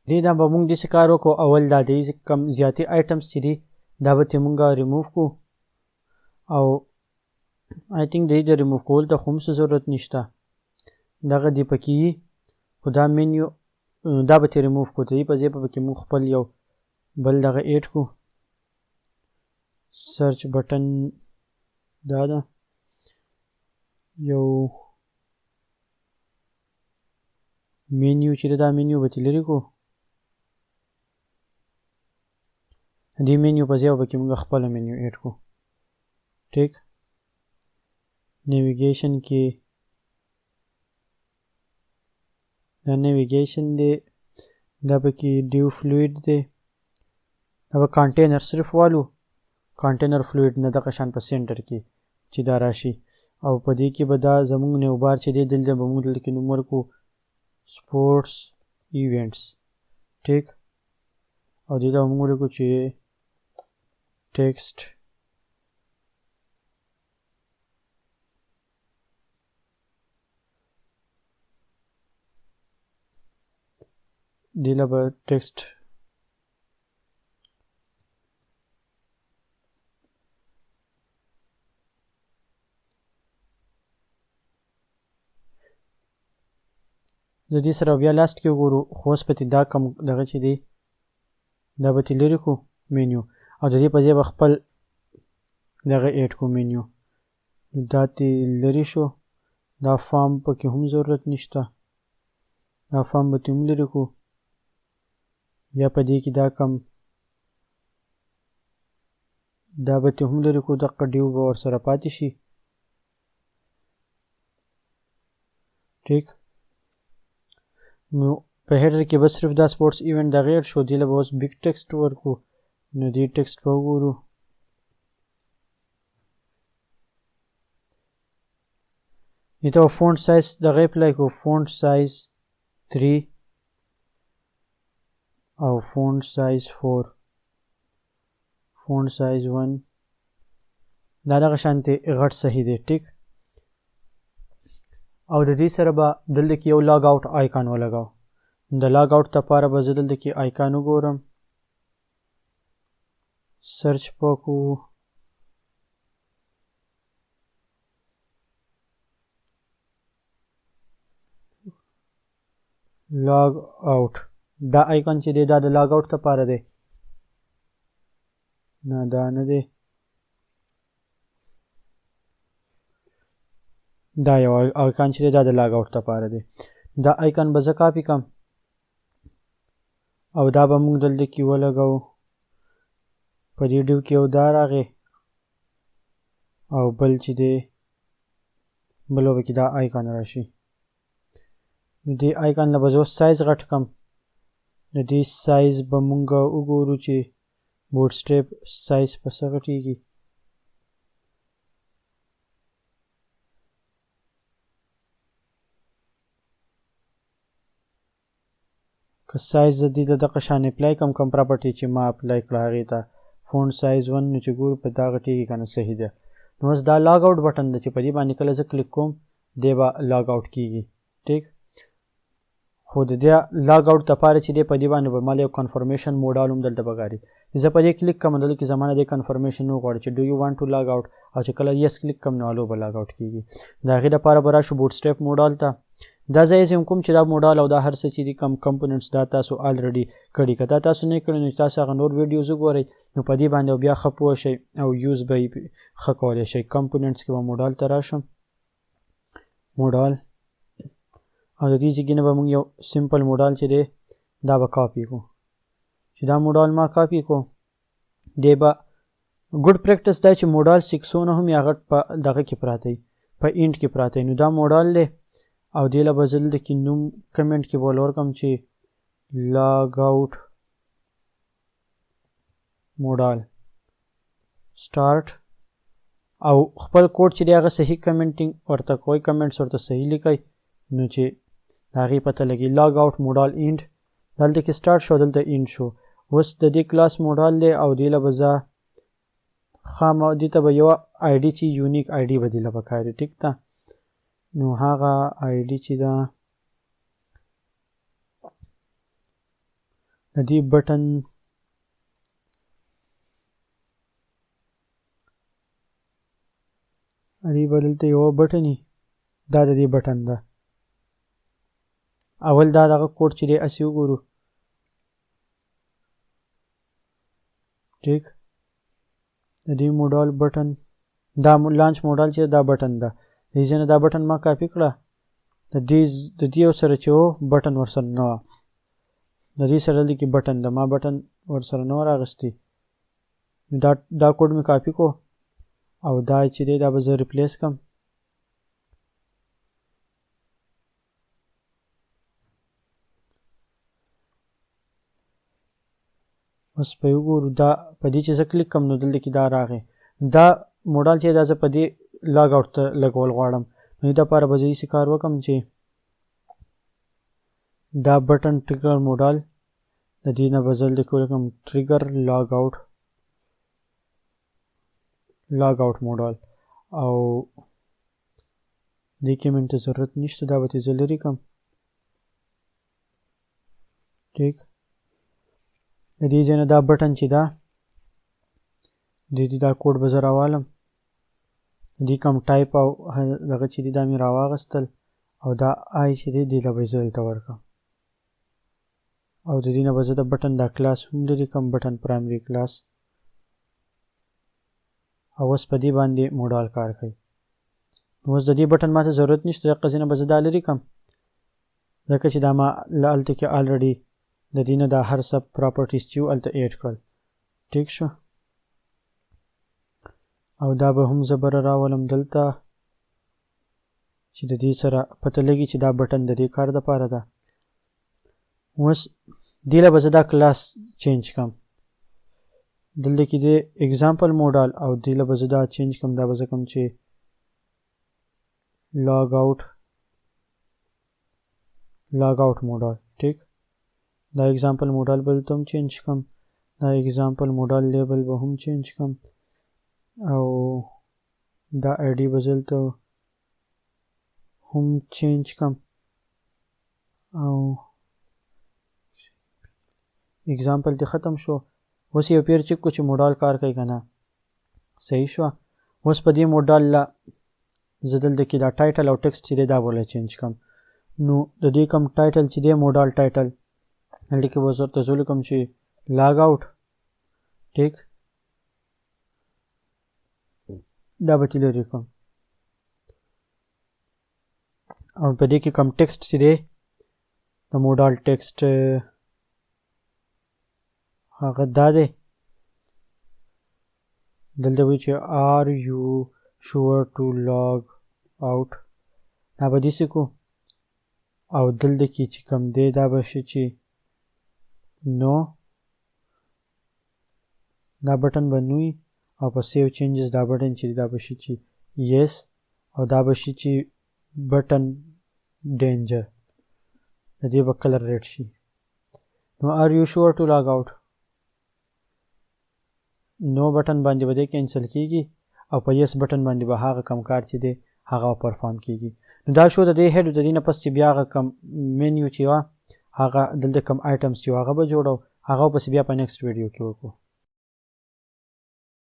دې دا به موږ داسې کار وکړو اول دا دی چې کم زیاتې آیټمس چې دي دا به ترې موږ ریموف کړو او آی تھنک د ریموف کول ته خو هم څه ضرورت نشته دغه دې پکې وي خو دا منیو دا به ترې ریموف کړو د دې په ځای به پکې موږ خپل یو بل دغه ایډ کړو سرچ بټن دا ده یو منیو چې دا منیو به ترې لرې کړو دې منیو په ځای به پکې موږ خپله منیو ایډ کړو ټیک نیویګیشن کې دا نیویګیشن دی دا پکې ډیو فلویډ دی دا به کانټینر صرف والو کانټینر فلویډ نه دغه شان په سینټر کې چې دا راشي او په دې کې به دا زموږ نیو بار چې دی دلته به موږ دلته کې نوم ورکړو سپورټس ایونټس ټیک او دې ته موږ ولیکو چې ټیکسټ دې له به ټیکسټ د دې سره بیا لاست کې وګورو خو اوس به دا کم دغه چې دی دا به ترې لرې کړو مینیو او د دې په ځای به خپل دغه ایډ کړو مینیو دا ترې لرې شو دا فارم پکې هم ضرورت نشته دا فارم به ترې هم لرې کړو یا په دې کې دا کم دا به ترې هم لرې کړو دغه ډیو به ورسره پاتې شي ټیک نو په هیډر کې به صرف دا سپورټس ایونټ دغه ایډ شو دې له به اوس بیګ ټیکسټ ورکړو نو دې ټیکسټ به وګورو دې ته به فونټ سایز دغه اپلای کړو فونټ سایز 3 او فونټ سایز 4 فونټ سایز 1 دا دغه شانتې غټ صحیح دی ټیک او د دې سره به دلته کې یو لاګ آوټ آیکان ولګاو د لاګ آوټ لپاره به زه دلته کې آیکان وګورم سرچ پکو لاګ آوټ دا آیکن چې دی دا د لاګ آوټ لپاره دی نه دا نه دی دا یو آیکن چې دی دا د لاګ آوټ لپاره دی دا آیکن به زه کاپي کړم او دا به موږ دلته کې ولګو په دې ډیو کې یو دا راغی او بل چې دی بل به کې دا آیکن راشي نو دې آیکن له به زه سایز غټ کړم د دې سایز به موږ وګورو چې بوټ سټریپ سایز په څه غټېږي که سایز د دې دغه شان اپلای کم پراپرټي چې ما اپلای کړه هغې ته فونټ سایز 1 نو چې ګورو په دا غټېږي که نه صحیح ده نو اوس دا لاګ آوټ بټن ده چې په دې باندې کله زه کلیک کوم دی به لاګ آوټ کېږي ټیک خو د دې لاګ آوټ دپاره چې دی په دې باندې به مال یو کنفرمیشن موډال هم دلته بګاري زه په دې کلیک کوم دلته کې زمانه د کنفرمیشن وغواړي چې ډو یو وانټ ټو لاګ آوټ او چې کله یس کلیک کوم نو الو به لاګ آوټ کېږي د هغې دپاره به راشو بوټ سټریپ موډال ته دا ځای چې کوم چې دا موډال او دا هر څه چې دي کم کمپوننټس دا تاسو الریډي کړي که دا تاسو نه کړي نو تاسو هغه نور ویډیوز وګورئ نو په دې باندې بیا ښه پوه شئ او یوز به یې ښه کولی شئ کمپوننټس کې به موډال ته راشم موډال او د دې ځای نه به موږ یو سمپل موډال چې دی دا به کاپي کړو چې دا موډال ما کاپي کړو دی به ګډ پریکټس دا چې موډال سکسونه هم یا غټ په دغه کې پراته وي په اینډ کې پراته وي نو دا موډال دی او دې له به زه دلته کې نوم کمنټ کې به ورکړم چې لاګ آوټ موډال سټارټ او خپل کوډ چې دی هغه صحیح کمنټینګ ورته کوئ کمنټس ورته صحیح لیکئ نو چې د هغې پته لګي لاګ آوټ موډال اینډ دلته کې سټارټ شو دلته اینډ شو اوس د دې کلاس موډال دی او دې له به زه خامه دې ته به یوه آی ډي چې یونیک آی ډي به دې له پکار دی ټیک ده نو هغه آی ډي چې ده د دې بټن دې به دلته یوه بټن وي دا د دې بټن ده اول دا دغه کوډ چې دی هسې وګورو ټیک د دې موډال بټن دا لانچ موډال چې دا بټن ده د دې ځای نه دا بټن ما کاپي کړه د دې سره چې و بټن ورسره نه وه د دې سره دلته کې بټن ده ما بټن ورسره نه و راغستی دا کوډ مې کاپي کو او دا چې دی دا به زه ریپلیس کړم اوس په وګورو دا په دې چې زه کلیک کړم نو دلته کې دا راغی دا موډال چې دا زه په دې لاګ آوټ ته لګول غواړم نو دې دپاره به زه داسې کار وکړم چې دا بټن ټریګر موډال د دې نه به زه دلته کې ولیکم ټریګر لاګ آوټ موډال او دې کې مې ته ضرورت نشته دا به ترې زه لرې کړم ټیک د دې ځای نه دا بټن چې ده د دې دا کوډ به زه راوالم د دې کوم ټایپ او دغه چې دي دا مې راواغستل او دا آی چې دی دې له به زه دلته ورکړم او د دې نه به زه د بټن دا کلاس هم لري کوم بټن پرایمري کلاس او اوس په دې باندې موډال کار کوي نو اوس د دې بټن ماته ضرورت نشته دغه ځای نه به زه دا لرې کړم ځکه چې دا ما هلته کې آلریډي د دې نه دا هر څه پراپرټیز چې وو هلته ایډ کړل ټیک شو او دا به هم زه بره راولم دلته چې د دې سره پته لګي چې دا بټن د دې کار دپاره ده اوس دې له به زه دا کلاس چینج کړم دلته کې د اگزامپل موډال او دې له به زه دا چینج کړم دا به زه کوم چې لاګ آوټ موډال ټیک دا اگزامپل موډال به دلته هم چینج کړم دا اگزامپل موډال لیبل به هم چینج کړم او دا آی ډي به زه دلته هم چینج کړم او اگزامپل دې ختم شو اوس یو پیر چک کو چې موډال کار کوي که نه صحیح شوه اوس په دې موډال له زه دلته کې دا ټایټل او ټکسټ چې دی دا به چینج کړم نو د دې کوم ټایټل چې دی موډال ټایټل دلته کې به زه ورته زه ولیکم چې لاګ آوټ ټیک دا به لرې کړم او په دې کې کوم ټکسټ چې دی د موډال ټکسټ هغه دا دی دلته وایي چې آر یو شور ټو لاګ آوټ دا به داسې کو او دلته کې چې کوم دی دا به شي چې نو دا بټن به نو وي او په سیو چینجز دا بټن چې دا به شي چې یس او دا به شي چې بټن ډینجر د دې به کلر ریډ شي نو آر یو شور ټو لاګ آوټ نو بټن باندې به دې کینسل کیږي او په یس بټن باندې به هغه کم کار چې دی هغه پرفارم کیږي نو دا شو د دې هډ د دې نه پس چې بیا هغه کم مینیو چې وه هغه دلته کم آیټمز چې هغه به جوړو هغه پس بیا په نیکسټ ویډیو کې وکړو